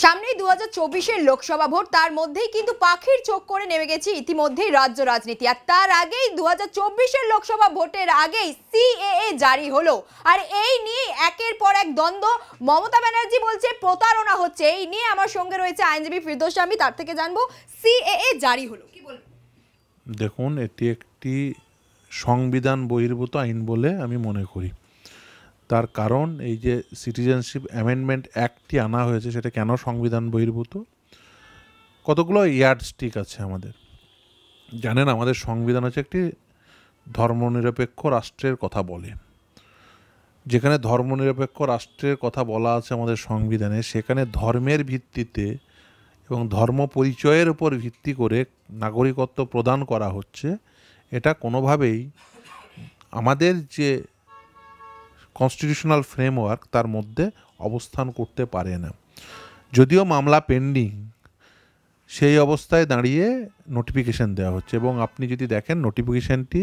সামনেই 2024-এর লোকসভা ভোট, তার মধ্যেই কিন্তু পাখির চোখ করে নেমে গেছে ইতিমধ্যেই রাজ্য রাজনীতি। আর তার আগেই 2024-এর লোকসভা ভোটের আগেই সিএএ জারি হলো, আর এই নিয়ে একের পর এক দ্বন্দ্ব। মমতা ব্যানার্জি বলছে প্রতারণা হচ্ছে। এই নিয়ে আমার সঙ্গে রয়েছে আইনজীবী ফিরদৌস, আমি তার থেকে জানবো সিএএ জারি হলো, কি বলবো? দেখুন, এটি একটি সংবিধান বহির্ভূত আইন বলে আমি মনে করি। তার কারণ এই যে সিটিজেনশিপ অ্যামেন্ডমেন্ট অ্যাক্টটি আনা হয়েছে, সেটা কেন সংবিধান বহির্ভূত? কতগুলো ইয়ার্ডস্টিক আছে আমাদের। জানেন, আমাদের সংবিধান হচ্ছে একটি ধর্মনিরপেক্ষ রাষ্ট্রের কথা বলে। যেখানে ধর্মনিরপেক্ষ রাষ্ট্রের কথা বলা আছে আমাদের সংবিধানে, সেখানে ধর্মের ভিত্তিতে এবং ধর্ম পরিচয়ের উপর ভিত্তি করে নাগরিকত্ব প্রদান করা হচ্ছে। এটা কোনোভাবেই আমাদের যে কনস্টিটিউশনাল ফ্রেমওয়ার্ক তার মধ্যে অবস্থান করতে পারে না। যদিও মামলা পেন্ডিং, সেই অবস্থায় দাঁড়িয়ে নোটিফিকেশন দেওয়া হচ্ছে, এবং আপনি যদি দেখেন নোটিফিকেশনটি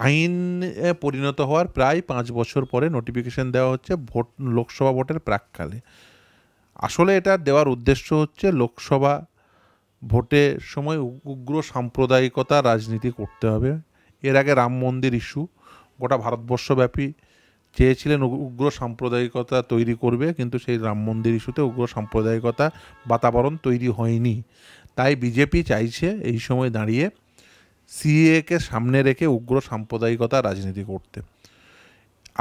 আইনে পরিণত হওয়ার প্রায় 5 বছর পরে নোটিফিকেশন দেওয়া হচ্ছে লোকসভা ভোটের প্রাক্কালে। আসলে এটা দেওয়ার উদ্দেশ্য হচ্ছে লোকসভা ভোটের সময় উগ্র সাম্প্রদায়িকতা রাজনীতি করতে হবে। এর আগে রাম মন্দির ইস্যু গোটা ভারতবর্ষব্যাপী চেয়েছিলেন উগ্র সাম্প্রদায়িকতা তৈরি করবে, কিন্তু সেই রাম মন্দির ইস্যুতে উগ্র সাম্প্রদায়িকতা বাতাবরণ তৈরি হয়নি। তাই বিজেপি চাইছে এই সময় দাঁড়িয়ে সিএকে সামনে রেখে উগ্র সাম্প্রদায়িকতা রাজনীতি করতে।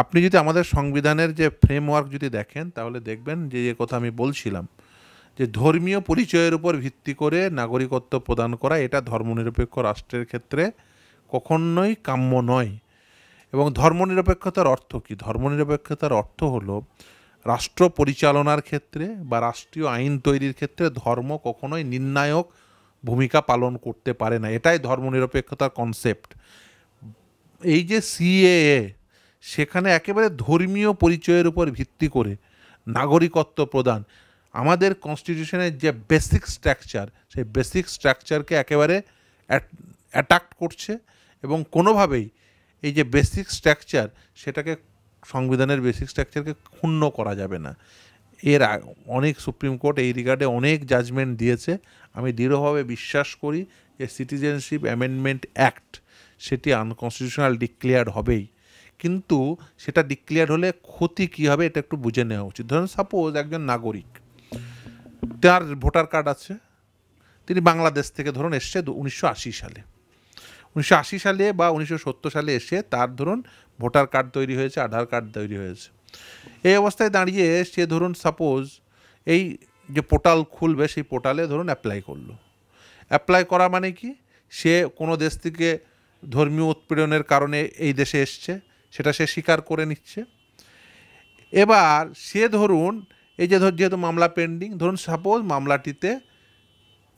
আপনি যদি আমাদের সংবিধানের যে ফ্রেমওয়ার্ক যদি দেখেন, তাহলে দেখবেন যে কথা আমি বলছিলাম, যে ধর্মীয় পরিচয়ের উপর ভিত্তি করে নাগরিকত্ব প্রদান করা, এটা ধর্মনিরপেক্ষ রাষ্ট্রের ক্ষেত্রে কখনোই কাম্য নয়। এবং ধর্মনিরপেক্ষতার অর্থ কী? ধর্মনিরপেক্ষতার অর্থ হলো রাষ্ট্র পরিচালনার ক্ষেত্রে বা রাষ্ট্রীয় আইন তৈরির ক্ষেত্রে ধর্ম কখনোই নির্ণায়ক ভূমিকা পালন করতে পারে না। এটাই ধর্মনিরপেক্ষতার কনসেপ্ট। এই যে সিএএ, সেখানে একেবারে ধর্মীয় পরিচয়ের উপর ভিত্তি করে নাগরিকত্ব প্রদান, আমাদের কনস্টিটিউশনের যে বেসিক স্ট্রাকচার, সেই বেসিক স্ট্রাকচারকে একেবারে অ্যাটাক করছে। এবং কোনোভাবেই এই যে বেসিক স্ট্রাকচার, সেটাকে সংবিধানের বেসিক স্ট্রাকচারকে ক্ষুণ্ণ করা যাবে না। এর অনেক সুপ্রিম কোর্ট এই রিগার্ডে অনেক জাজমেন্ট দিয়েছে। আমি দৃঢ়ভাবে বিশ্বাস করি যে সিটিজেনশিপ অ্যামেন্ডমেন্ট অ্যাক্ট সেটি আনকনস্টিটিউশনাল ডিক্লেয়ার্ড হবেই। কিন্তু সেটা ডিক্লেয়ার হলে ক্ষতি কী হবে এটা একটু বুঝে নেওয়া উচিত। ধরুন সাপোজ একজন নাগরিক, তার ভোটার কার্ড আছে, তিনি বাংলাদেশ থেকে ধরুন এসছে 1980 সালে, 1980 সালে বা 1970 সালে এসে তার ধরুন ভোটার কার্ড তৈরি হয়েছে, আধার কার্ড তৈরি হয়েছে। এই অবস্থায় দাঁড়িয়ে সে ধরুন সাপোজ এই যে পোর্টাল খুলবে, সেই পোর্টালে ধরুন অ্যাপ্লাই করলো। অ্যাপ্লাই করা মানে কি? সে কোনো দেশ থেকে ধর্মীয় উৎপীড়নের কারণে এই দেশে এসছে, সেটা সে স্বীকার করে নিচ্ছে। এবার সে ধরুন এই যে যেহেতু মামলা পেন্ডিং, ধরুন সাপোজ মামলাটিতে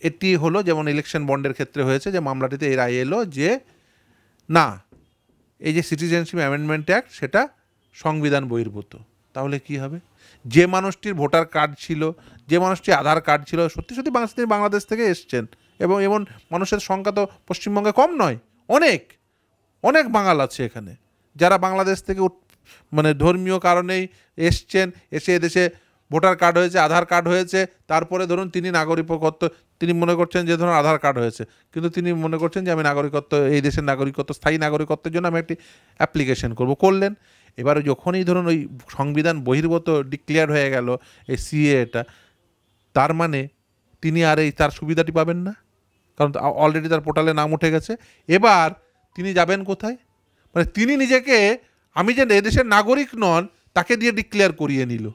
এটি হলো, যেমন ইলেকশন বন্ডের ক্ষেত্রে হয়েছে, যে মামলাটিতে এর রায় এলো যে না, এই যে সিটিজেনশিপ অ্যামেন্ডমেন্ট অ্যাক্ট সেটা সংবিধান বহির্ভূত। তাহলে কি হবে? যে মানুষটির ভোটার কার্ড ছিল, যে মানুষটির আধার কার্ড ছিল, সত্যি সত্যি বাংলাদেশ থেকে এসছেন, এবং এমন মানুষের সংখ্যা তো পশ্চিমবঙ্গে কম নয়, অনেক অনেক বাঙাল আছে এখানে, যারা বাংলাদেশ থেকে মানে ধর্মীয় কারণেই এসছেন, এসে এদেশে ভোটার কার্ড হয়েছে, আধার কার্ড হয়েছে, তারপরে ধরুন তিনি নাগরিকত্ব, তিনি মনে করছেন যে ধরুন আধার কার্ড হয়েছে, কিন্তু তিনি মনে করছেন যে আমি নাগরিকত্ব, এই দেশের নাগরিকত্ব, স্থায়ী নাগরিকত্বের জন্য আমি একটি অ্যাপ্লিকেশন করলেন। এবারে যখনই ধরুন ওই সংবিধান বহির্ভূত ডিক্লেয়ার হয়ে গেল এই সিএটা, তার মানে তিনি আর এই তার সুবিধাটি পাবেন না, কারণ অলরেডি তার পোর্টালে নাম উঠে গেছে। এবার তিনি যাবেন কোথায়? মানে তিনি নিজেকে, আমি যে এদেশের নাগরিক নন তাকে দিয়ে ডিক্লেয়ার করিয়ে নিল।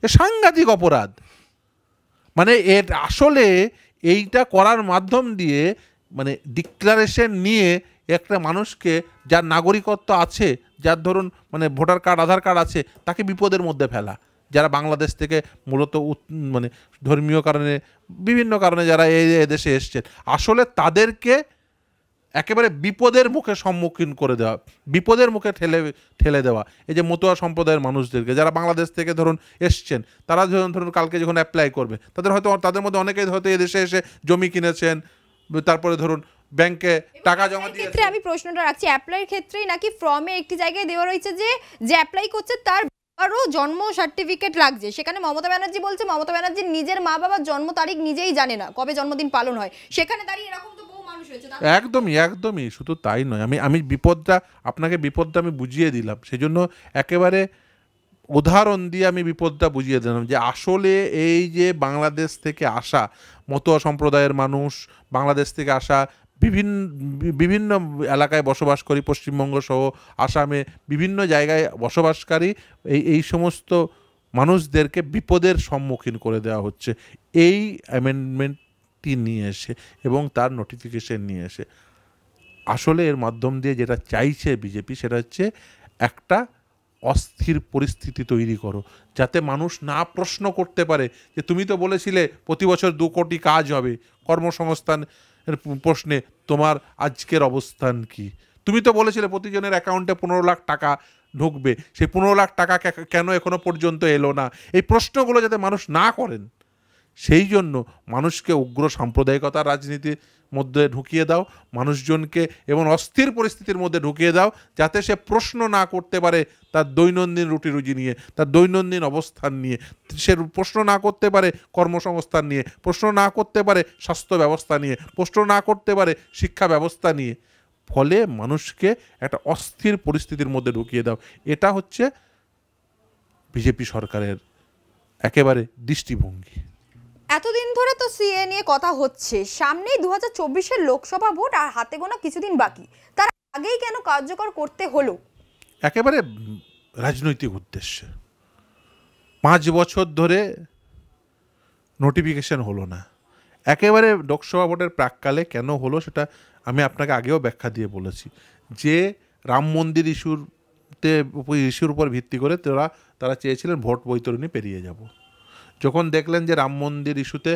এ সাংঘাতিক অপরাধ। মানে এর আসলে এইটা করার মাধ্যম দিয়ে, মানে ডিক্লারেশন নিয়ে একটা মানুষকে, যার নাগরিকত্ব আছে, যার ধরুন মানে ভোটার কার্ড আধার কার্ড আছে, তাকে বিপদের মধ্যে ফেলা। যারা বাংলাদেশ থেকে মূলত মানে ধর্মীয় কারণে, বিভিন্ন কারণে যারা এই দেশে এসছেন, আসলে তাদেরকে একেবারে বিপদের মুখে সম্মুখীন করে দেওয়া, বিপদের মুখে ঠেলে দেওয়া। এই যে মতুয়া সম্প্রদায়ের মানুষদেরকে, যারা বাংলাদেশ থেকে ধরুন এসছেন, তারা ধরুন কালকে যখন অ্যাপ্লাই করবে, তাদের মধ্যে অনেকেই হয়তো এদেশে এসে জমি কিনেছেন, তারপরে ধরুন ব্যাংকে টাকা জমা দিয়ে। আমি প্রশ্নটা রাখছি, অ্যাপ্লাইয়ের ক্ষেত্রেই নাকি ফর্মে একটি জায়গায় দেওয়া রয়েছে যে অ্যাপ্লাই করছে তার আরও জন্ম সার্টিফিকেট লাগছে, সেখানে মমতা ব্যানার্জি বলছে মমতা ব্যানার্জির নিজের মা বাবার জন্ম তারিখ নিজেই জানে না, কবে জন্মদিন পালন হয়। সেখানে দাঁড়িয়ে এরকম তো বহু মানুষ হয়েছে। একদমই একদমই, শুধু তাই নয়, আমি আপনাকে বিপদটা আমি বুঝিয়ে দিলাম, সেজন্য একেবারে উদাহরণ দিয়ে আমি বিপদটা বুঝিয়ে দিলাম যে আসলে এই যে বাংলাদেশ থেকে আসা মতুয়া সম্প্রদায়ের মানুষ, বাংলাদেশ থেকে আসা বিভিন্ন বিভিন্ন এলাকায় বসবাস করি, পশ্চিমবঙ্গ সহ আসামে বিভিন্ন জায়গায় বসবাসকারী এই সমস্ত মানুষদেরকে বিপদের সম্মুখীন করে দেওয়া হচ্ছে এই অ্যামেন্ডমেন্টটি নিয়ে এসে এবং তার নোটিফিকেশন নিয়ে এসে। আসলে এর মাধ্যম দিয়ে যেটা চাইছে বিজেপি সেটা হচ্ছে একটা অস্থির পরিস্থিতি তৈরি করো, যাতে মানুষ না প্রশ্ন করতে পারে যে তুমি তো বলেছিলে প্রতি বছর 2 কোটি কাজ হবে, কর্মসংস্থানের প্রশ্নে তোমার আজকের অবস্থান কি? তুমি তো বলেছিলে প্রতিজনের অ্যাকাউন্টে 15 লাখ টাকা ঢুকবে, সেই 15 লাখ টাকা কেন এখনো পর্যন্ত এলো না? এই প্রশ্নগুলো যাতে মানুষ না করেন, সেই জন্য মানুষকে উগ্র সাম্প্রদায়িকতার রাজনীতির মধ্যে ঢুকিয়ে দাও, মানুষজনকে এবং অস্থির পরিস্থিতির মধ্যে ঢুকিয়ে দাও, যাতে সে প্রশ্ন না করতে পারে তার দৈনন্দিন রুটি রুজি নিয়ে, তার দৈনন্দিন অবস্থান নিয়ে, সে প্রশ্ন না করতে পারে কর্মসংস্থান নিয়ে, প্রশ্ন না করতে পারে স্বাস্থ্য ব্যবস্থা নিয়ে, প্রশ্ন না করতে পারে শিক্ষা ব্যবস্থা নিয়ে। ফলে মানুষকে একটা অস্থির পরিস্থিতির মধ্যে ঢুকিয়ে দাও। এটা হচ্ছে বিজেপি সরকারের একেবারে দৃষ্টিভঙ্গি। এতদিন ধরে তো সিএ নিয়ে কথা হচ্ছে, সামনেই 2024-এর লোকসভা ভোট আর হাতে গোনা কিছুদিন বাকি, তার আগেই কেন কার্যকর করতে হলো? একেবারে রাজনৈতিক উদ্দেশ্যে। 5 বছর ধরে নোটিফিকেশন হলো না, একেবারে লোকসভা ভোটের প্রাককালে কেন হলো সেটা আমি আপনাকে আগেও ব্যাখ্যা দিয়ে বলেছি, যে রাম মন্দির ইস্যুর উপর ভিত্তি করে তারা চেয়েছিলেন ভোট বৈতরণী পেরিয়ে যাব। যখন দেখলেন যে রাম মন্দির ইস্যুতে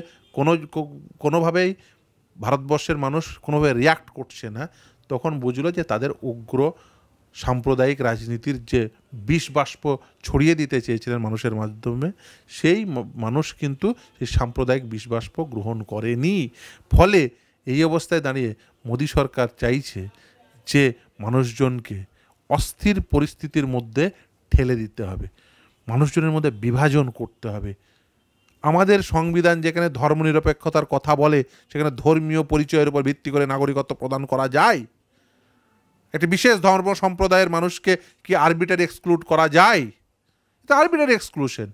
কোনোভাবেই ভারতবর্ষের মানুষ কোনোভাবে রিয়াক্ট করছে না, তখন বুঝলো যে তাদের উগ্র সাম্প্রদায়িক রাজনীতির যে বিষ বাষ্প ছড়িয়ে দিতে চেয়েছিলেন মানুষের মাধ্যমে, সেই মানুষ কিন্তু সেই সাম্প্রদায়িক বিষ বাষ্প গ্রহণ করেনি। ফলে এই অবস্থায় দাঁড়িয়ে মোদী সরকার চাইছে যে মানুষজনকে অস্থির পরিস্থিতির মধ্যে ঠেলে দিতে হবে, মানুষজনের মধ্যে বিভাজন করতে হবে। আমাদের সংবিধান যেখানে ধর্মনিরপেক্ষতার কথা বলে, সেখানে ধর্মীয় পরিচয়ের উপর ভিত্তি করে নাগরিকত্ব প্রদান করা যায়? একটি বিশেষ ধর্ম সম্প্রদায়ের মানুষকে কি আরবিটারি এক্সক্লুড করা যায়? এটা আরবিটারি এক্সক্লুশন।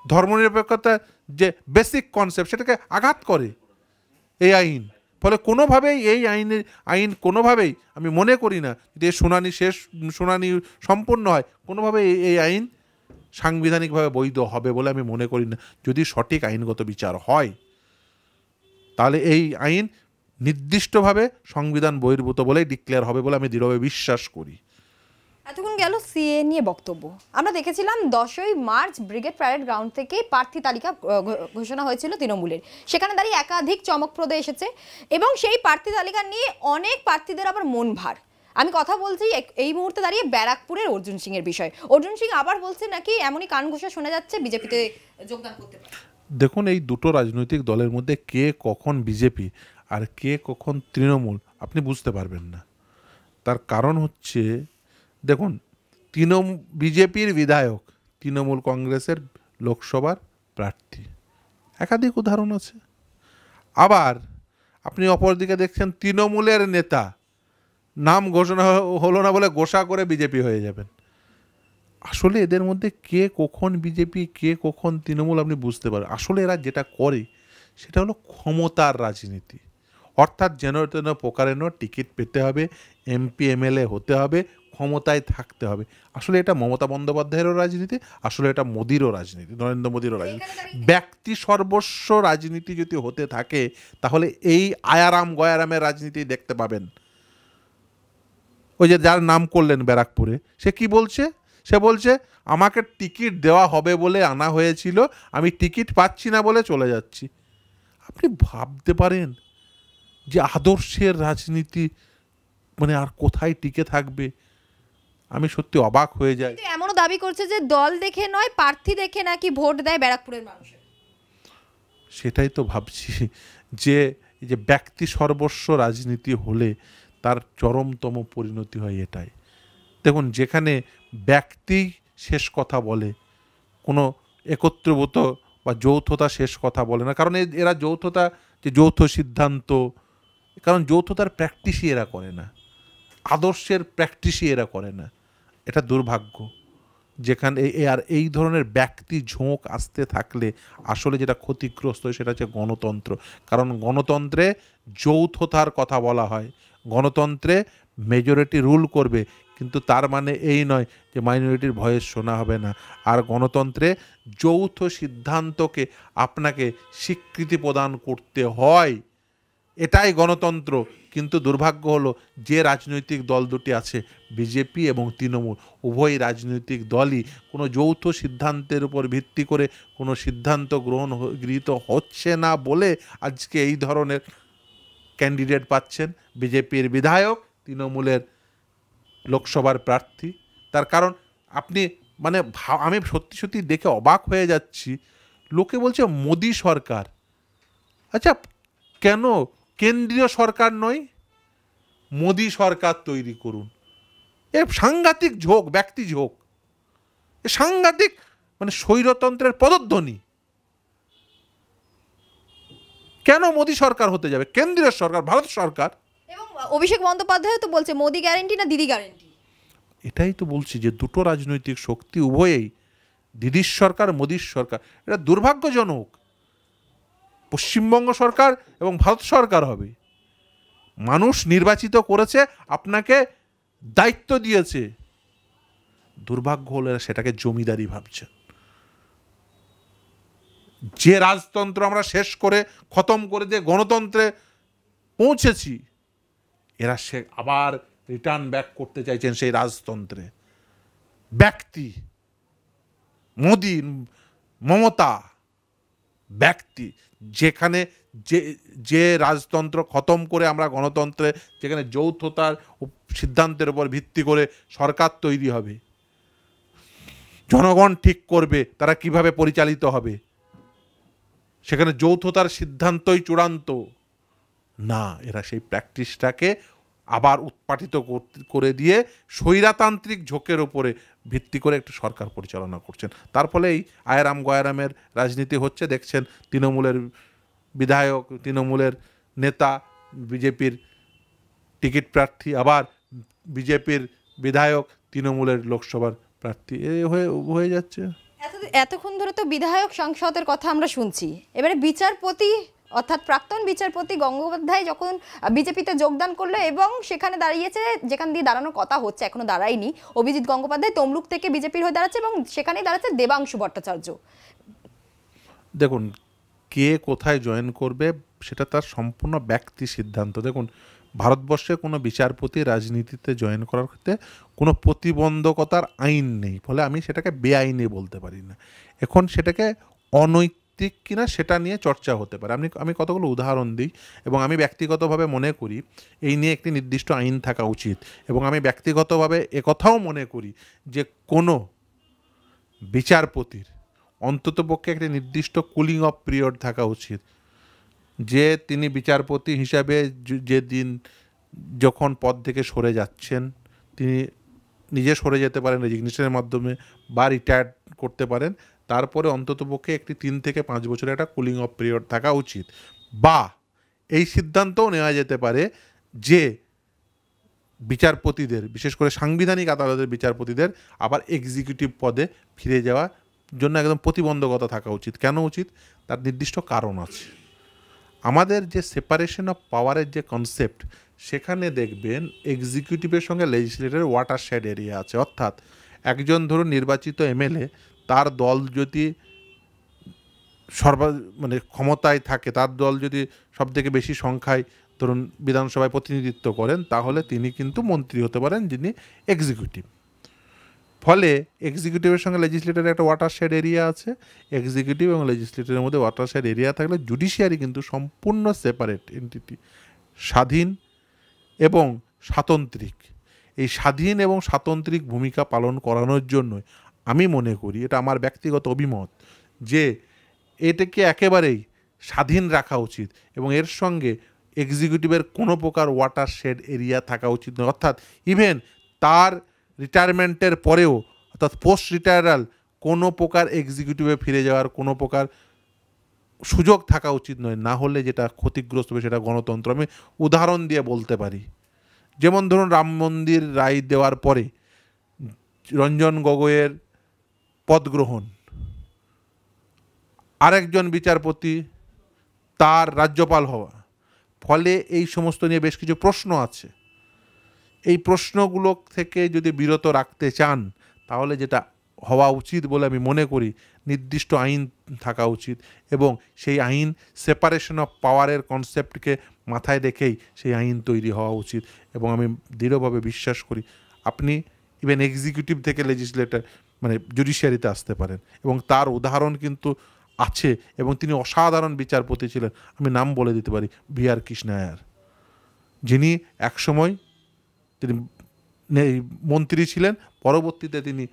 ধর্মনিরপেক্ষতা যে বেসিক কনসেপ্ট, সেটাকে আঘাত করে এই আইন। ফলে কোনোভাবেই এই আইন কোনোভাবেই আমি মনে করি না যে শুনানি সম্পূর্ণ হয়, কোনোভাবেই এই আইন সাংবিধানিকভাবে বৈধ হবে বলে আমি মনে করি না। যদি সঠিক আইনগত বিচার হয়, তাহলে এই আইন নির্দিষ্টভাবে সংবিধান বহির্ভূত বলেই ডিক্লেয়ার হবে বলে আমি দৃঢ়ভাবে বিশ্বাস করি। এতক্ষণ গেল সিএ নিয়ে বক্তব্য। আমরা দেখেছিলাম 10ই মার্চ ব্রিগেড প্যারেড গ্রাউন্ড থেকে প্রার্থী তালিকা ঘোষণা হয়েছিল তৃণমূলের, সেখানে দাঁড়িয়ে একাধিক চমকপ্রদ এসেছে এবং সেই প্রার্থী তালিকা নিয়ে অনেক প্রার্থীদের আবার মন ভার। আমি কথা বলছি এই মুহূর্তে দাঁড়িয়ে ব্যারাকপুরের অর্জুন সিং এর বিষয়। অর্জুন সিং আবার বলছে নাকি এমনই কান ঘোষা শোনা যাচ্ছে বিজেপিতে যোগদান করতে পারে। দেখুন, এই দুটো রাজনৈতিক দলের মধ্যে কে কখন বিজেপি আর কে কখন তৃণমূল আপনি বুঝতে পারবেন না। তার কারণ হচ্ছে, দেখুন, বিজেপির বিধায়ক তৃণমূল কংগ্রেসের লোকসভার প্রার্থী, একাধিক উদাহরণ আছে। আবার আপনি অপরদিকে দেখছেন তৃণমূলের নেতা নাম ঘোষণা হলো না বলে গোসা করে বিজেপি হয়ে যাবেন। আসলে এদের মধ্যে কে কখন বিজেপি কে কখন তৃণমূল আপনি বুঝতে পারেন। আসলে এরা যেটা করে সেটা হলো ক্ষমতার রাজনীতি, অর্থাৎ যেন তেন প্রকারেণ টিকিট পেতে হবে, এমপি এমএলএ হতে হবে, ক্ষমতায় থাকতে হবে। আসলে এটা মমতা বন্দ্যোপাধ্যায়েরও রাজনীতি, আসলে এটা মোদিরও রাজনীতি, নরেন্দ্র মোদিরও রাজনীতি। ব্যক্তি সর্বস্ব রাজনীতি যদি হতে থাকে, তাহলে এই আয়ারাম গয়ারামের রাজনীতি দেখতে পাবেন। ওই যে যার নাম করলেন ব্যারাকপুরে, সে কি বলছে? সে বলছে আমাকে টিকিট দেওয়া হবে বলে আনা হয়েছিল, আমি টিকিট পাচ্ছি না বলে চলে যাচ্ছি। আপনি ভাবতে পারেন যে আদর্শের রাজনীতি মানে আর কোথায় টিকে থাকবে? আমি সত্যি অবাক হয়ে যাই। এমনও দাবি করছে যে দল দেখে নয়, প্রার্থী দেখে নাকি ভোট দেয় ব্যারাকপুরের মানুষ। সেটাই তো ভাবছি, যে ব্যক্তি সর্বস্ব রাজনীতি হলে তার চরমতম পরিণতি হয় এটাই। দেখুন, যেখানে ব্যক্তি শেষ কথা বলে, কোনো একত্রভূত বা যৌথতা শেষ কথা বলে না। কারণ এরা যৌথতা, যে যৌথ সিদ্ধান্ত, কারণ যৌথতার প্র্যাকটিসই এরা করে না, আদর্শের প্র্যাকটিসই এরা করে না। এটা দুর্ভাগ্য। যেখানে আর এই ধরনের ব্যক্তি ঝোঁক আসতে থাকলে আসলে যেটা ক্ষতিগ্রস্ত হয় সেটা হচ্ছে গণতন্ত্র। কারণ গণতন্ত্রে যৌথতার কথা বলা হয়, গণতন্ত্রে মেজরিটি রুল করবে, কিন্তু তার মানে এই নয় যে মাইনরিটির ভয়েস শোনা হবে না। আর গণতন্ত্রে যৌথ সিদ্ধান্তকে আপনাকে স্বীকৃতি প্রদান করতে হয়, এটাই গণতন্ত্র। কিন্তু দুর্ভাগ্য হলো যে রাজনৈতিক দল দুটি আছে, বিজেপি এবং তৃণমূল, উভয় রাজনৈতিক দলই কোনো যৌথ সিদ্ধান্তের উপর ভিত্তি করে কোনো সিদ্ধান্ত গৃহীত হচ্ছে না বলে আজকে এই ধরনের ক্যান্ডিডেট পাচ্ছেন। বিজেপির বিধায়ক, তৃণমূলের লোকসভার প্রার্থী। তার কারণ আপনি মানে আমি সত্যি সত্যি দেখে অবাক হয়ে যাচ্ছি। লোকে বলছে মোদি সরকার। আচ্ছা, কেন কেন্দ্রীয় সরকার নয়, মোদি সরকার তৈরি করুন? এ সাংঘাতিক ঝোঁক, ব্যক্তি ঝোঁক, এ সাংঘাতিক মানে স্বৈরতন্ত্রের পদধ্বনি। কেন মোদি সরকার হতে যাবে? কেন্দ্রীয় সরকার, ভারত সরকার। এবং অভিষেক বন্দ্যোপাধ্যায় তো বলছে মোদি গ্যারেন্টি না দিদি গ্যারেন্টি। এটাই তো বলছি যে দুটো রাজনৈতিক শক্তি উভয়েই, দিদির সরকার, মোদির সরকার। এটা দুর্ভাগ্যজনক। পশ্চিমবঙ্গ সরকার এবং ভারত সরকার হবে। মানুষ নির্বাচিত করেছে, আপনাকে দায়িত্ব দিয়েছে। দুর্ভাগ্য হলে সেটাকে জমিদারি ভাবছে। যে রাজতন্ত্র আমরা শেষ করে খতম করে দিয়ে গণতন্ত্রে পৌঁছেছি, এরা সে আবার রিটার্ন ব্যাক করতে চাইছেন সেই রাজতন্ত্রে। ব্যক্তি মোদি, মমতা, ব্যক্তি, যেখানে যে রাজতন্ত্র খতম করে আমরা গণতন্ত্রে, যেখানে যৌথতার সিদ্ধান্তের উপর ভিত্তি করে সরকার তৈরি হবে, জনগণ ঠিক করবে তারা কিভাবে পরিচালিত হবে, সেখানে যৌথতার সিদ্ধান্তই চূড়ান্ত না। এরা সেই প্র্যাকটিসটাকে আবার উৎপাটিত করে দিয়ে স্বৈরাতান্ত্রিক ঝোঁকের ওপরে ভিত্তি করে একটু সরকার পরিচালনা করছেন। তার ফলে এই আয়রাম গয়ারামের রাজনীতি হচ্ছে। দেখছেন তৃণমূলের বিধায়ক, তৃণমূলের নেতা, বিজেপির টিকিট প্রার্থী, আবার বিজেপির বিধায়ক, তৃণমূলের লোকসভার প্রার্থী, হয়ে যাচ্ছে। এতক্ষণ ধরে তো বিধায়ক সাংসদের কথা আমরা শুনছি, এবারে বিচারপতি অর্থাৎ প্রাক্তন বিচারপতি গঙ্গোপাধ্যায় যখন বিজেপিতে যোগদান করলো এবং সেখানে দাঁড়িয়েছে, যেখান দিয়ে দাঁড়ানোর কথা হচ্ছে এখনো দাঁড়ায়নি, অভিজিৎ গঙ্গোপাধ্যায় তমলুক থেকে বিজেপির হয়ে দাঁড়াচ্ছে এবং সেখানেই দাঁড়াচ্ছে দেবাংশু ভট্টাচার্য। দেখুন, কে কোথায় জয়েন করবে সেটা তার সম্পূর্ণ ব্যক্তি সিদ্ধান্ত। দেখুন, ভারতবর্ষে কোনো বিচারপতি রাজনীতিতে জয়েন করার ক্ষেত্রে কোনো প্রতিবন্ধকতার আইন নেই, ফলে আমি সেটাকে বেআইনি বলতে পারি না। এখন সেটাকে অনৈতিক কিনা সেটা নিয়ে চর্চা হতে পারে। আমি কতগুলো উদাহরণ দিই, এবং আমি ব্যক্তিগতভাবে মনে করি এই নিয়ে একটি নির্দিষ্ট আইন থাকা উচিত। এবং আমি ব্যক্তিগতভাবে একথাও মনে করি যে কোনো বিচারপতির অন্ততপক্ষে একটি নির্দিষ্ট কুলিং অফ পিরিয়ড থাকা উচিত, যে তিনি বিচারপতি হিসাবে যেদিন যখন পদ থেকে সরে যাচ্ছেন, তিনি নিজে সরে যেতে পারেন রেজিগনেশনের মাধ্যমে বা রিটায়ার করতে পারেন, তারপরে অন্ততপক্ষে একটি 3 থেকে 5 বছরের একটা কুলিং অফ পিরিয়ড থাকা উচিত। বা এই সিদ্ধান্তও নেওয়া যেতে পারে যে বিচারপতিদের, বিশেষ করে সাংবিধানিক আদালতের বিচারপতিদের আবার এক্সিকিউটিভ পদে ফিরে যাওয়ার জন্য একদম প্রতিবন্ধকতা থাকা উচিত। কেন উচিত? তার নির্দিষ্ট কারণ আছে। আমাদের যে সেপারেশন অফ পাওয়ারের যে কনসেপ্ট, সেখানে দেখবেন এক্সিকিউটিভের সঙ্গে লেজিসলেটরের ওয়াটারশেড এরিয়া আছে। অর্থাৎ একজন ধরুন নির্বাচিত এমএলএ, তার দল যদি মানে ক্ষমতায় থাকে, তার দল যদি সবথেকে বেশি সংখ্যায় ধরুন বিধানসভায় প্রতিনিধিত্ব করেন, তাহলে তিনি কিন্তু মন্ত্রী হতে পারেন, যিনি এক্সিকিউটিভ। ফলে এক্সিকিউটিভের সঙ্গে লেজিসলেটরের একটা ওয়াটারশেড এরিয়া আছে। এক্সিকিউটিভ এবং লেজিসলেটরের মধ্যে ওয়াটারশেড এরিয়া থাকলে জুডিশিয়ারি কিন্তু সম্পূর্ণ সেপারেট এন্টিটি, স্বাধীন এবং স্বাতন্ত্রিক। এই স্বাধীন এবং স্বাতন্ত্রিক ভূমিকা পালন করানোর জন্য আমি মনে করি, এটা আমার ব্যক্তিগত অভিমত, যে এটাকে একেবারেই স্বাধীন রাখা উচিত এবং এর সঙ্গে এক্সিকিউটিভের কোনো প্রকার ওয়াটারশেড এরিয়া থাকা উচিত নয়। অর্থাৎ ইভেন তার রিটায়ারমেন্টের পরেও অর্থাৎ পোস্ট রিটায়ারাল কোনো প্রকার এক্সিকিউটিভে ফিরে যাওয়ার কোনো প্রকার সুযোগ থাকা উচিত নয়, না হলে যেটা ক্ষতিগ্রস্ত হবে সেটা গণতন্ত্র। আমি উদাহরণ দিয়ে বলতে পারি, যেমন ধরুন রাম মন্দির রায় দেওয়ার পরে রঞ্জন গগৈয়ের পদ গ্রহণ, আরেকজন বিচারপতি তার রাজ্যপাল হওয়া, ফলে এই সমস্ত নিয়ে বেশ কিছু প্রশ্ন আছে। এই প্রশ্নগুলো থেকে যদি বিরত রাখতে চান তাহলে যেটা হওয়া উচিত বলে আমি মনে করি, নির্দিষ্ট আইন থাকা উচিত এবং সেই আইন সেপারেশন অফ পাওয়ারের কনসেপ্টকে মাথায় রেখেই সেই আইন তৈরি হওয়া উচিত। এবং আমি দৃঢ়ভাবে বিশ্বাস করি আপনি ইভেন এক্সিকিউটিভ থেকে লেজিসলেটর মানে জুডিশিয়ারিতে আসতে পারেন, এবং তার উদাহরণ কিন্তু আছে, এবং তিনি অসাধারণ বিচারপতি ছিলেন। আমি নাম বলে দিতে পারি, বি.আর. কৃষ্ণায়ার, যিনি একসময় তিনি মন্ত্রী ছিলেন, পরবর্তীতে তিনি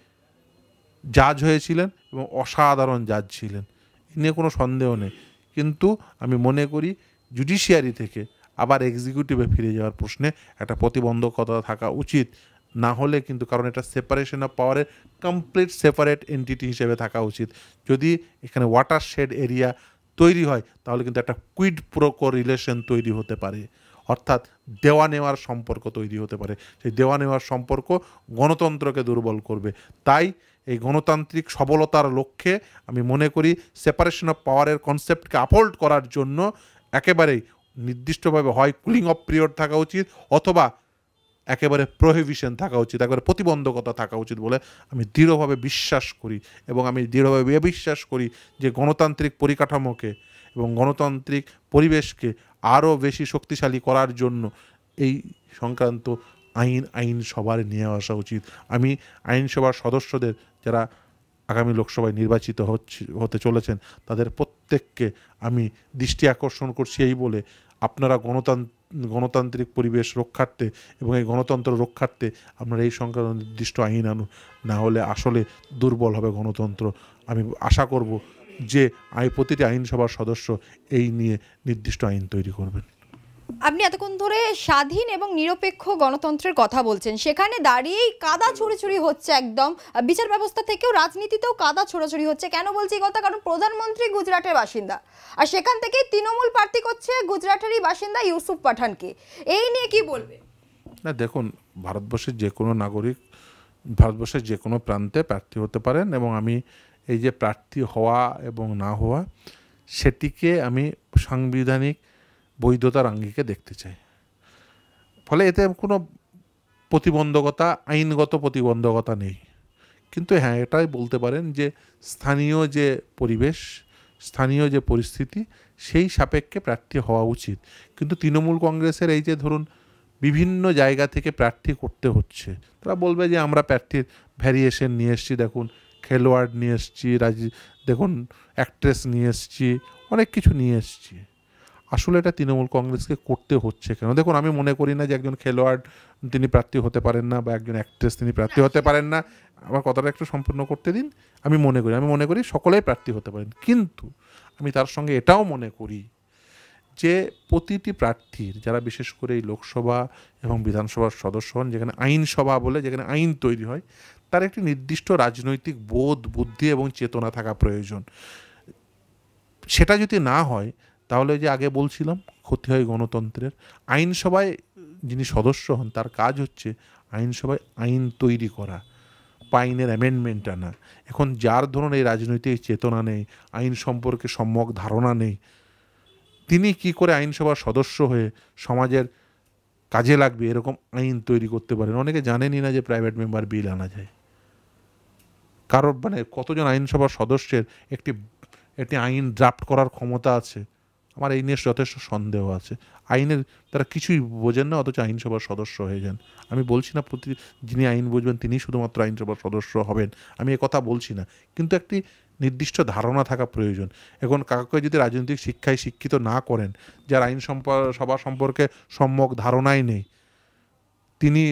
জাজ হয়েছিলেন এবং অসাধারণ জাজ ছিলেন, এ নিয়ে কোনো সন্দেহ নেই। কিন্তু আমি মনে করি জুডিশিয়ারি থেকে আবার এক্সিকিউটিভে ফিরে যাওয়ার প্রশ্নে একটা প্রতিবন্ধকতা থাকা উচিত, না হলে কিন্তু, কারণ এটা সেপারেশন অফ পাওয়ারের কমপ্লিট সেপারেট এন্টিটি হিসেবে থাকা উচিত। যদি এখানে ওয়াটার শেড এরিয়া তৈরি হয় তাহলে কিন্তু একটা কুইড প্রোকো রিলেশন তৈরি হতে পারে, অর্থাৎ দেওয়া নেওয়ার সম্পর্ক তৈরি হতে পারে। সেই দেওয়া নেওয়ার সম্পর্ক গণতন্ত্রকে দুর্বল করবে। তাই এই গণতান্ত্রিক সবলতার লক্ষ্যে আমি মনে করি সেপারেশন অফ পাওয়ারের কনসেপ্টকে আপহোল্ড করার জন্য একেবারেই নির্দিষ্টভাবে হয় কুলিং অফ পিরিয়ড থাকা উচিত, অথবা একেবারে প্রোহিবিশন থাকা উচিত, একেবারে প্রতিবন্ধকতা থাকা উচিত বলে আমি দৃঢ়ভাবে বিশ্বাস করি। এবং আমি দৃঢ়ভাবে বিশ্বাস করি যে গণতান্ত্রিক পরিকাঠামোকে এবং গণতান্ত্রিক পরিবেশকে আরও বেশি শক্তিশালী করার জন্য এই সংক্রান্ত আইনসভার নিয়ে আসা উচিত। আমি আইনসভার সদস্যদের যারা আগামী লোকসভায় নির্বাচিত হতে চলেছেন তাদের প্রত্যেককে আমি দৃষ্টি আকর্ষণ করছি এই বলে, আপনারা গণতান্ত্রিক পরিবেশ রক্ষার্থে এবং এই গণতন্ত্র রক্ষার্থে আপনারা এই সংক্রান্ত নির্দিষ্ট আইন আনুন, না হলে আসলে দুর্বল হবে গণতন্ত্র। আমি আশা করব যে প্রতিটি আইনসভার সদস্য এই নিয়ে নির্দিষ্ট আইন তৈরি করবেন। আপনি এতক্ষণ ধরে স্বাধীন এবং নিরপেক্ষ গণতন্ত্রের কথা বলছেন, সেখানে দাঁড়িয়েই কাদা ছুড়ি হচ্ছে, একদম বিচার ব্যবস্থা থেকেও রাজনীতিতেও কাদা ছড়াছড়ি হচ্ছে। কেন বলছি এই কথা? কারণ প্রধানমন্ত্রী গুজরাটের বাসিন্দা, আর সেখান থেকেই তৃণমূল প্রার্থী করছে গুজরাটেরই বাসিন্দা ইউসুফ পাঠানকে। এই নিয়ে কি বলবে? না দেখুন, ভারতবর্ষের যে কোনো নাগরিক ভারতবর্ষের যে কোনো প্রান্তে প্রার্থী হতে পারেন, এবং আমি এই যে প্রার্থী হওয়া এবং না হওয়া সেটিকে আমি সাংবিধানিক বৈধতার আঙ্গিকে দেখতে চাই। ফলে এতে কোনো প্রতিবন্ধকতা, আইনগত প্রতিবন্ধকতা নেই। কিন্তু হ্যাঁ, এটাই বলতে পারেন যে স্থানীয় যে পরিবেশ, স্থানীয় যে পরিস্থিতি, সেই সাপেক্ষে প্রার্থী হওয়া উচিত। কিন্তু তৃণমূল কংগ্রেসের এই যে ধরুন বিভিন্ন জায়গা থেকে প্রার্থী করতে হচ্ছে, তারা বলবে যে আমরা প্রার্থীর ভ্যারিয়েশন নিয়ে এসেছি, দেখুন খেলোয়াড় নিয়ে এসেছি, দেখুন অ্যাক্ট্রেস নিয়ে এসেছি, অনেক কিছু নিয়ে এসেছি। আসলে এটা তৃণমূল কংগ্রেসকে করতে হচ্ছে কেন? দেখুন, আমি মনে করি না যে একজন খেলোয়াড় তিনি প্রার্থী হতে পারেন না, বা একজন অ্যাক্ট্রেস তিনি প্রার্থী হতে পারেন না। আমার কথাটা একটু সম্পূর্ণ করতে দিন। আমি মনে করি সকলেই প্রার্থী হতে পারেন, কিন্তু আমি তার সঙ্গে এটাও মনে করি যে প্রতিটি প্রার্থীর, যারা বিশেষ করে এই লোকসভা এবং বিধানসভার সদস্য হন, যেখানে আইনসভা বলে, যেখানে আইন তৈরি হয়, তার একটি নির্দিষ্ট রাজনৈতিক বোধ, বুদ্ধি এবং চেতনা থাকা প্রয়োজন। সেটা যদি না হয় তাহলে যে আগে বলছিলাম ক্ষতি হয় গণতন্ত্রের। আইনসভায় যিনি সদস্য হন তার কাজ হচ্ছে আইনসভায় আইন তৈরি করা, আইনের অ্যামেন্ডমেন্ট আনা। এখন যার ধরুন এই রাজনৈতিক চেতনা নেই, আইন সম্পর্কে সম্যক ধারণা নেই, তিনি কি করে আইনসভার সদস্য হয়ে সমাজের কাজে লাগবে এরকম আইন তৈরি করতে পারেন? অনেকে জানেনই না যে প্রাইভেট মেম্বার বিল আনা যায়। কারণ মানে কতজন আইনসভার সদস্যের একটি আইন ড্রাফট করার ক্ষমতা আছে? আমার এই নিয়ে যথেষ্ট সন্দেহ আছে। আইনের তারা কিছুই বোঝেন না, অথচ আইনসভার সদস্য হয়ে যান। আমি বলছি না যিনি আইন বুঝবেন তিনি শুধুমাত্র আইনসভার সদস্য হবেন, আমি কথা বলছি না, কিন্তু একটি নির্দিষ্ট ধারণা থাকা প্রয়োজন। এখন কাউকে যদি রাজনৈতিক শিক্ষায় শিক্ষিত না করেন, যার সভা সম্পর্কে সম্যক ধারণাই নেই, তিনি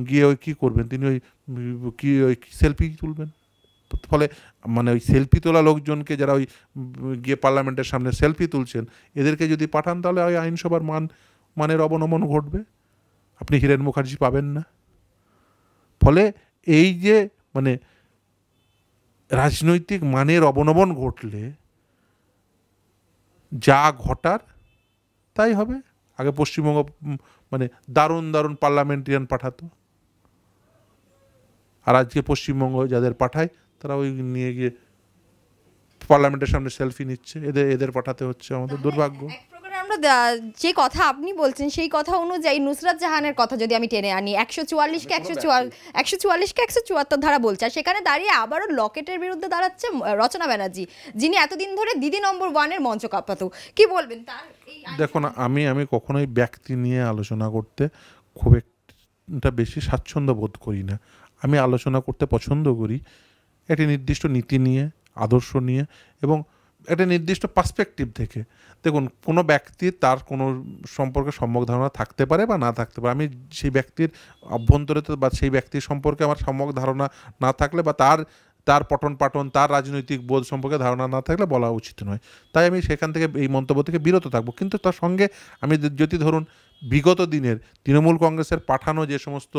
গিয়ে ওই কী করবেন? তিনি ওই সেলফি তুলবেন। ফলে মানে ওই সেলফি তোলা লোকজনকে, যারা ওই গিয়ে পার্লামেন্টের সামনে সেলফি তুলছেন, এদেরকে যদি পাঠান তাহলে ওই আইনসভার মানের অবনমন ঘটবে, আপনি হিরেন মুখার্জি পাবেন না। ফলে এই যে মানে রাজনৈতিক মানের অবনমন ঘটলে যা ঘটার তাই হবে। আগে পশ্চিমবঙ্গ মানে দারুণ দারুণ পার্লামেন্টারিয়ান পাঠাতো, আর আজকে পশ্চিমবঙ্গ যাদের পাঠায় তারা ওই নিয়ে গিয়ে পার্লামেন্টের সামনে সেলফি নিচ্ছে। এদের পাঠাতে হচ্ছে, আমাদের দুর্ভাগ্য। এক প্রকার আমরা যে কথা আপনি বলছেন সেই কথা অনুযায়ী নুসরাত জাহানের কথা যদি আমি টেনে আনি, 144কে 174 ধারা বলছে, আর সেখানে দাঁড়িয়ে আবারও লকেটের বিরুদ্ধে দাঁড়াচ্ছে রচনা ব্যানার্জি, যিনি এতদিন ধরে দিদি নম্বর 1-এর মঞ্চ কাঁপাতো। কি বলবেন তার এই দেখুন, আমি কখনোই ব্যক্তি নিয়ে আলোচনা করতে খুব একটা বেশি স্বাচ্ছন্দ্য বোধ করি না। আমি আলোচনা করতে পছন্দ করি একটি নির্দিষ্ট নীতি নিয়ে, আদর্শ নিয়ে, এবং একটা নির্দিষ্ট পার্সপেক্টিভ থেকে। দেখুন, কোনো ব্যক্তির তার কোনো সম্পর্কে সম্যক ধারণা থাকতে পারে বা না থাকতে পারে। আমি সেই ব্যক্তির অভ্যন্তরে বা সেই ব্যক্তির সম্পর্কে আমার সম্যক ধারণা না থাকলে বা তার পঠন পাঠন, তার রাজনৈতিক বোধ সম্পর্কে ধারণা না থাকলে বলা উচিত নয়। তাই আমি সেখান থেকে, এই মন্তব্য থেকে বিরত থাকবো। কিন্তু তার সঙ্গে আমি যদি ধরুন বিগত দিনের তৃণমূল কংগ্রেসের পাঠানো যে সমস্ত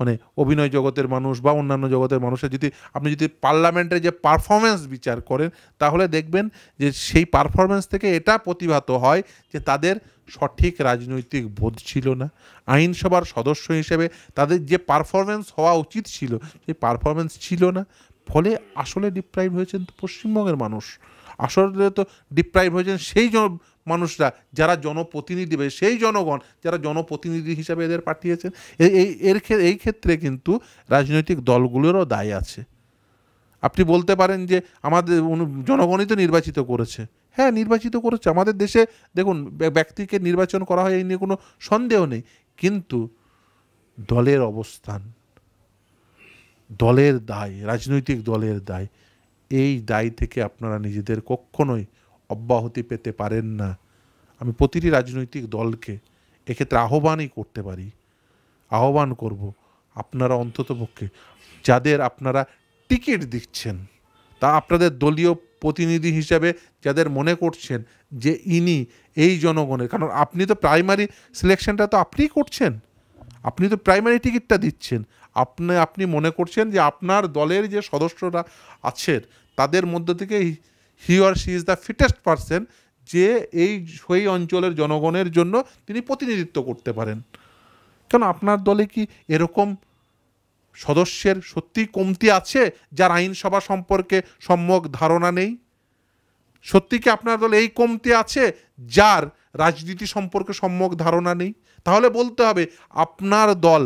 মানে অভিনয় জগতের মানুষ বা অন্যান্য জগতের মানুষের আপনি যদি পার্লামেন্টের যে পারফরমেন্স বিচার করেন, তাহলে দেখবেন যে সেই পারফরমেন্স থেকে এটা প্রতিভাত হয় যে তাদের সঠিক রাজনৈতিক বোধ ছিল না। আইনসভার সদস্য হিসেবে তাদের যে পারফরমেন্স হওয়া উচিত ছিল, সেই পারফরমেন্স ছিল না। ফলে আসলে ডিপ্রাইভ হয়েছেন তো পশ্চিমবঙ্গের মানুষ। আসলে তো ডিপ্রাইভ হয়েছেন সেই মানুষরা যারা জনপ্রতিনিধি, সেই জনগণ যারা জনপ্রতিনিধি হিসাবে এদের পাঠিয়েছেন। এই ক্ষেত্রে কিন্তু রাজনৈতিক দলগুলোরও দায় আছে। আপনি বলতে পারেন যে আমাদের জনগণই তো নির্বাচিত করেছে। হ্যাঁ, নির্বাচিত করেছে। আমাদের দেশে দেখুন, ব্যক্তিকে নির্বাচন করা হয় এই নিয়ে কোনো সন্দেহ নেই, কিন্তু দলের অবস্থান, দলের দায়, রাজনৈতিক দলের দায়, এই দায় থেকে আপনারা নিজেদের কখনোই অব্যাহতি পেতে পারেন না। আমি প্রতিটি রাজনৈতিক দলকে এক্ষেত্রে আহ্বানই করতে পারি, আহ্বান করব, আপনারা অন্ততপক্ষে যাদের আপনারা টিকিট দিচ্ছেন, তা আপনাদের দলীয় প্রতিনিধি হিসাবে যাদের মনে করছেন যে ইনি এই জনগণের, কারণ আপনি তো প্রাইমারি সিলেকশনটা তো আপনিই করছেন, আপনি তো প্রাইমারি টিকিটটা দিচ্ছেন। আপনি মনে করছেন যে আপনার দলের যে সদস্যরা আছেন তাদের মধ্য থেকে he or she is the fittest person, যে সেই অঞ্চলের জনগণের জন্য তিনি প্রতিনিধিত্ব করতে পারেন। কেন আপনার দলে কি এরকম সদস্যের সত্যিই কমতি আছে যার আইনসভা সম্পর্কে সম্যক ধারণা নেই? সত্যি কি আপনার দলে এই কমতি আছে যার রাজনীতি সম্পর্কে সম্যক ধারণা নেই? তাহলে বলতে হবে আপনার দল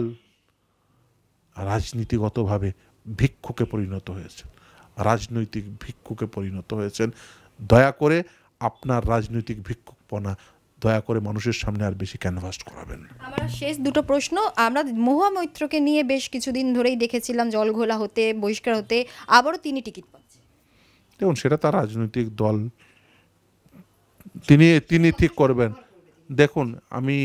রাজনীতিগতভাবে ভিক্ষুকে পরিণত হয়েছেন, রাজনৈতিক ভিক্ষুকে পরিণত হয়েছেন। দয়া করে আপনার রাজনৈতিক ভিক্ষুকপনা দয়া করে মানুষের সামনে আর বেশি ক্যানভাস করাবেন। আমার শেষ দুটো প্রশ্ন। আমরা মহুয়া মৈত্রকে নিয়ে বেশ কিছুদিন ধরেই দেখেছিলাম জলঘোলা হতে, বহিষ্কার হতে, আবারও তিনি টিকিট পাচ্ছেন। দেখুন, সেটা তার রাজনৈতিক দল, তিনি ঠিক করবেন। দেখুন, আমি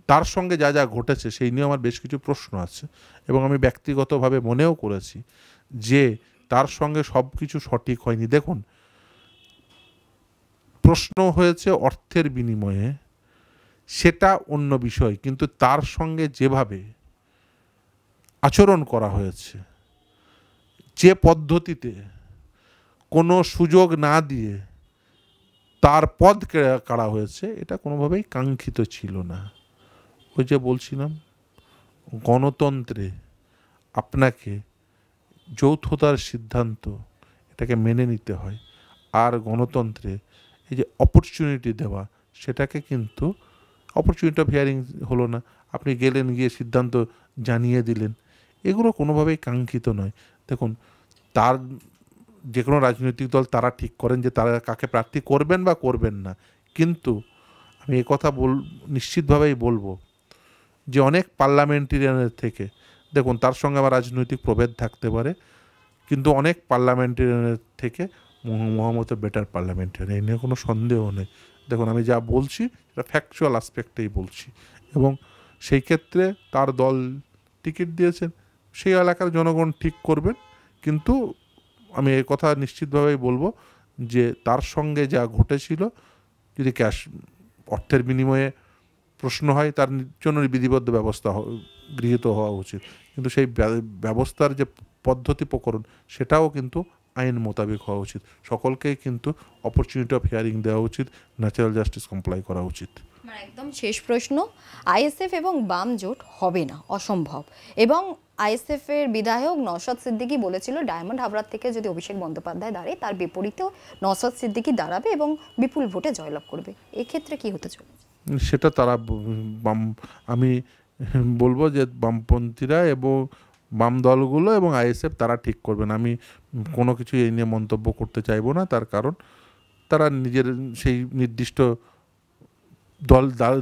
তার সঙ্গে যা যা ঘটেছে সেই নিয়ে আমার বেশ কিছু প্রশ্ন আছে, এবং আমি ব্যক্তিগতভাবে মনেও করেছি যে তার সঙ্গে সব কিছু সঠিক হয়নি। দেখুন, প্রশ্ন হয়েছে অর্থের বিনিময়ে, সেটা অন্য বিষয়, কিন্তু তার সঙ্গে যেভাবে আচরণ করা হয়েছে, যে পদ্ধতিতে কোনো সুযোগ না দিয়ে তার পদ কাড়া হয়েছে, এটা কোনোভাবেই কাঙ্ক্ষিত ছিল না। ওই যে বলছিলাম, গণতন্ত্রে আপনাকে যৌথতার সিদ্ধান্ত এটাকে মেনে নিতে হয়, আর গণতন্ত্রে এই যে অপরচুনিটি দেওয়া, সেটাকে কিন্তু অপরচুনিটি অফ হিয়ারিং হলো না, আপনি গেলেন, গিয়ে সিদ্ধান্ত জানিয়ে দিলেন, এগুলো কোনোভাবেই কাঙ্ক্ষিত নয়। দেখুন, তার যে কোনো রাজনৈতিক দল তারা ঠিক করেন যে তারা কাকে প্রার্থী করবেন বা করবেন না, কিন্তু আমি এই কথা নিশ্চিতভাবেই বলবো যে অনেক পার্লামেন্টেরিয়ানের থেকে, দেখুন তার সঙ্গে আমার রাজনৈতিক প্রভেদ থাকতে পারে, কিন্তু অনেক পার্লামেন্টেরিয়ানের থেকে মহামত বেটার পার্লামেন্টেরিয়ান, এই নিয়ে কোনো সন্দেহ নেই। দেখুন, আমি যা বলছি সেটা ফ্যাকচুয়াল আসপেক্টেই বলছি, এবং সেই ক্ষেত্রে তার দল টিকিট দিয়েছেন, সেই এলাকার জনগণ ঠিক করবেন। কিন্তু আমি এই কথা নিশ্চিতভাবেই বলবো যে তার সঙ্গে যা ঘটেছিল, যদি অর্থের বিনিময়ে প্রশ্ন হয়, তার জন্য বিধিবদ্ধ ব্যবস্থা গৃহীত হওয়া উচিত, কিন্তু সেই ব্যবস্থার যে পদ্ধতি প্রকরণ সেটাও কিন্তু আইন মোতাবেক হওয়া উচিত। সকলকেই কিন্তু অপরচুনিটি অফ হিয়ারিং দেওয়া উচিত, ন্যাচারাল জাস্টিস কমপ্লাই করা উচিত। মানে একদম শেষ প্রশ্ন, আইএসএফ এবং বাম জোট হবে না, অসম্ভব, এবং আইএসএফ এর বিধায়ক নওশাদ সিদ্দিকী বলেছিল ডায়মন্ড হাবড়ার থেকে যদি অভিষেক বন্দ্যোপাধ্যায় দাঁড়ায় তার বিপরীতেও নওশাদ সিদ্দিকী দাঁড়াবে এবং বিপুল ভোটে জয়লাভ করবে। এক্ষেত্রে কি হতে চলেছে? সেটা তারা আমি বলবো যে বামপন্থীরা এবং বাম দলগুলো এবং আইএসএফ তারা ঠিক করবেন। আমি কোনো কিছু এই নিয়ে মন্তব্য করতে চাইবো না, তার কারণ তারা নিজের সেই নির্দিষ্ট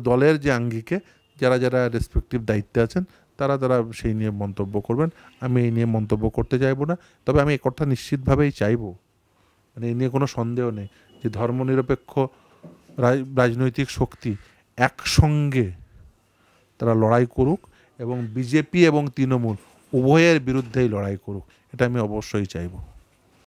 দলের যে আঙ্গিকে যারা যারা রেসপেক্টিভ দায়িত্বে আছেন তারা সেই নিয়ে মন্তব্য করবেন। আমি এই নিয়ে মন্তব্য করতে চাইবো না। তবে আমি এই কথা নিশ্চিতভাবেই চাইবো, মানে এই নিয়ে কোনো সন্দেহ নেই যে ধর্মনিরপেক্ষ রাজনৈতিক শক্তি একসঙ্গে তারা লড়াই করুক এবং বিজেপি এবং তৃণমূল উভয়ের বিরুদ্ধেই লড়াই করুক, এটা আমি অবশ্যই চাইবো।